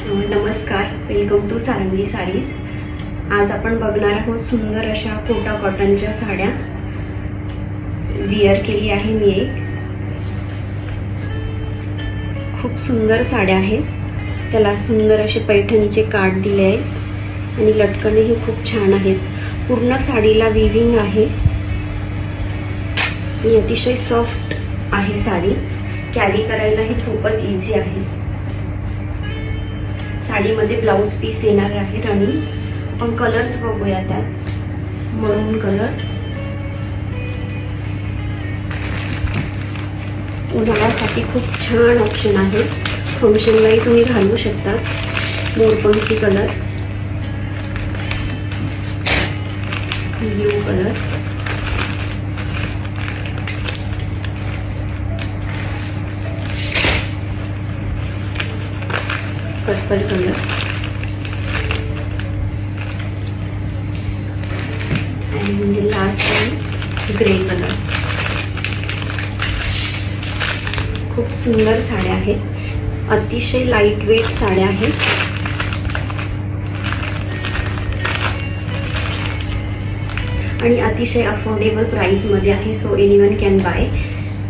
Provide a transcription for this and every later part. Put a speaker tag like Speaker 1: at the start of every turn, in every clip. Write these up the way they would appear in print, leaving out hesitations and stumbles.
Speaker 1: नमस्कार, welcome to sarangi sarees. आज आपण बघणार आहोत सुंदर अशा कोटा कॉटनच्या साड्या। विअर केली आहे मी एक। खूप सुंदर साड्या आहेत, त्याला सुंदर असे पैठणीचे काठ दिले आहेत आणि लटकनही खूप छान आहेत। पूर्ण साडीला विविंग आहे आणि अतिशय सॉफ्ट आहे साडी। कॅरी करायलाही खूपच इझी आहे। साडीमध्ये ब्लाउज पीस येणार आहे रनिंग। आपण कलर्स बघूया त्यात। मरून कलर, उन्हाळ्यासाठी खूप छान ऑप्शन आहे। फंक्शनलाही तुम्ही घालू शकता। मोरपंखी colour, blue colour, purple colour and last one grey colour. खूप सुंदर साड्या आहेत, अतिशय लाईट वेट साड्या आहेत आणि अतिशय अफोर्डेबल प्राइस मध्ये आहे। So anyone can buy.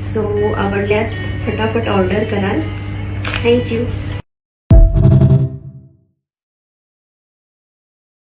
Speaker 1: So आवडल्यास फटाफट ऑर्डर कराल। थँक्यू।